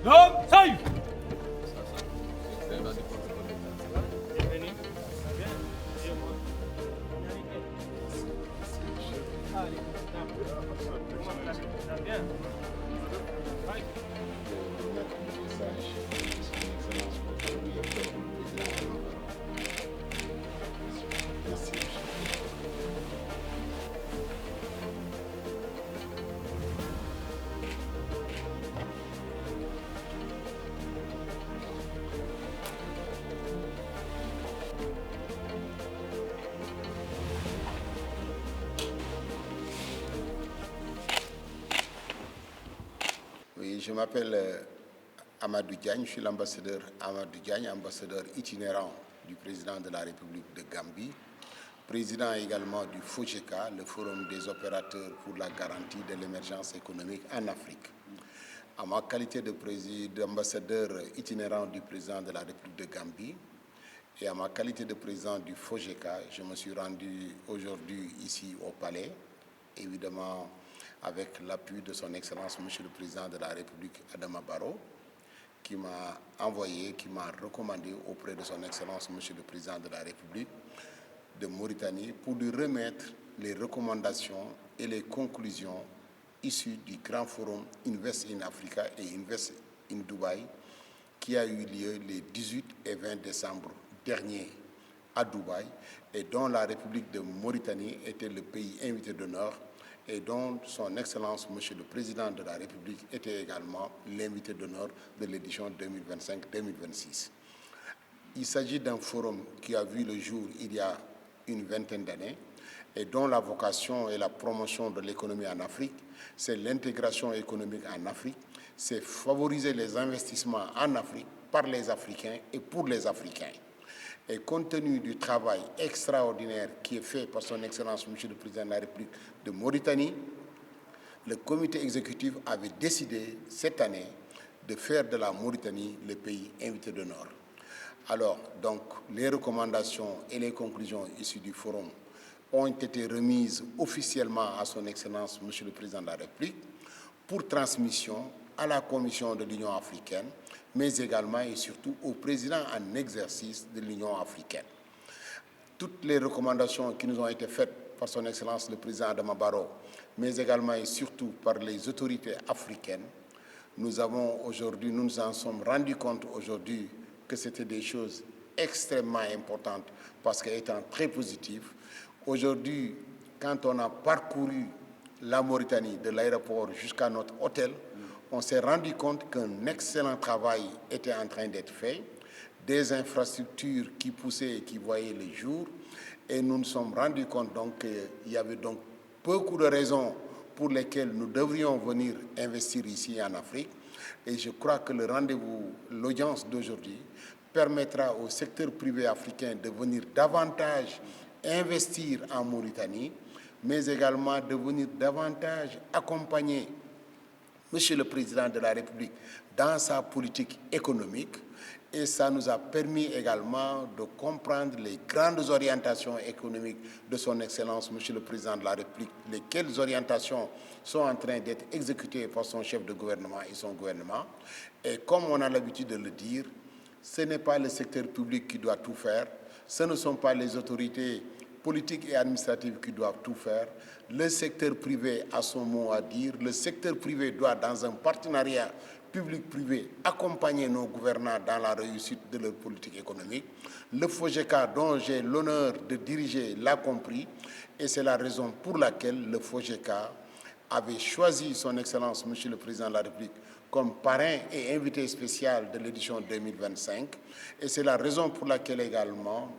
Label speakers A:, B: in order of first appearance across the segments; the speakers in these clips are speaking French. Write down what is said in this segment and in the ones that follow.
A: Non, salut.
B: Oui, je m'appelle Amadou Diagne, je suis l'ambassadeur Amadou Diagne, ambassadeur itinérant du président de la République de Gambie, président également du FOGECA, le Forum des opérateurs pour la garantie de l'émergence économique en Afrique. En ma qualité d'ambassadeur itinérant du président de la République de Gambie et à ma qualité de président du FOGECA, je me suis rendu aujourd'hui ici au Palais, évidemment avec l'appui de son Excellence, Monsieur le Président de la République, Adama Barrow, qui m'a envoyé, qui m'a recommandé auprès de son Excellence, Monsieur le Président de la République de Mauritanie, pour lui remettre les recommandations et les conclusions issues du grand forum Invest in Africa et Invest in Dubaï, qui a eu lieu les 18 et 20 décembre dernier à Dubaï, et dont la République de Mauritanie était le pays invité d'honneur, et dont son Excellence, Monsieur le Président de la République, était également l'invité d'honneur de l'édition 2025-2026. Il s'agit d'un forum qui a vu le jour il y a une vingtaine d'années et dont la vocation est la promotion de l'économie en Afrique, c'est l'intégration économique en Afrique, c'est favoriser les investissements en Afrique par les Africains et pour les Africains. Et compte tenu du travail extraordinaire qui est fait par son Excellence, Monsieur le Président de la République de Mauritanie, le comité exécutif avait décidé cette année de faire de la Mauritanie le pays invité d'honneur. Alors, donc, les recommandations et les conclusions issues du forum ont été remises officiellement à son Excellence, Monsieur le Président de la République, pour transmission à la Commission de l'Union africaine, mais également et surtout au président en exercice de l'Union africaine. Toutes les recommandations qui nous ont été faites par son Excellence le président Adama Barrow, mais également et surtout par les autorités africaines, nous nous en sommes rendus compte aujourd'hui que c'était des choses extrêmement importantes parce qu'étant très positives, aujourd'hui, quand on a parcouru la Mauritanie de l'aéroport jusqu'à notre hôtel, on s'est rendu compte qu'un excellent travail était en train d'être fait, des infrastructures qui poussaient et qui voyaient le jour, et nous nous sommes rendus compte donc qu'il y avait donc beaucoup de raisons pour lesquelles nous devrions venir investir ici en Afrique. Et je crois que le rendez-vous, l'audience d'aujourd'hui, permettra au secteur privé africain de venir davantage investir en Mauritanie, mais également de venir davantage accompagner Monsieur le Président de la République dans sa politique économique, et ça nous a permis également de comprendre les grandes orientations économiques de son Excellence, Monsieur le Président de la République, lesquelles orientations sont en train d'être exécutées par son chef de gouvernement et son gouvernement. Et comme on a l'habitude de le dire, ce n'est pas le secteur public qui doit tout faire, ce ne sont pas les autorités politiques et administratives qui doivent tout faire. Le secteur privé a son mot à dire. Le secteur privé doit, dans un partenariat public-privé, accompagner nos gouvernants dans la réussite de leur politique économique. Le FOGECA, dont j'ai l'honneur de diriger, l'a compris, et c'est la raison pour laquelle le FOGECA avait choisi son Excellence, Monsieur le Président de la République, comme parrain et invité spécial de l'édition 2025. Et c'est la raison pour laquelle également,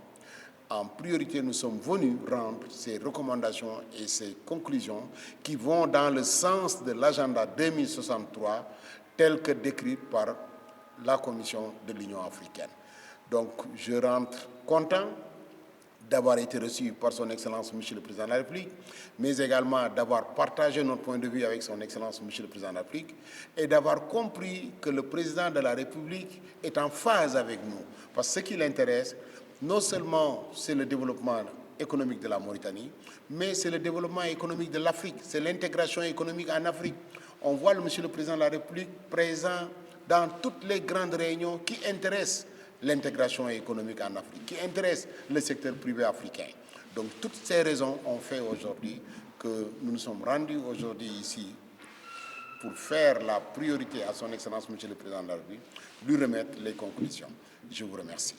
B: en priorité, nous sommes venus rendre ces recommandations et ces conclusions qui vont dans le sens de l'agenda 2063 tel que décrit par la Commission de l'Union africaine. Donc, je rentre content d'avoir été reçu par son Excellence, Monsieur le Président de la République, mais également d'avoir partagé notre point de vue avec son Excellence, Monsieur le Président de la République, et d'avoir compris que le Président de la République est en phase avec nous. Parce que ce qui l'intéresse, non seulement c'est le développement économique de la Mauritanie, mais c'est le développement économique de l'Afrique, c'est l'intégration économique en Afrique. On voit le Monsieur le Président de la République présent dans toutes les grandes réunions qui intéressent l'intégration économique en Afrique, qui intéressent le secteur privé africain. Donc toutes ces raisons ont fait aujourd'hui que nous nous sommes rendus aujourd'hui ici pour faire la priorité à son Excellence, Monsieur le Président de la République, lui remettre les conclusions. Je vous remercie.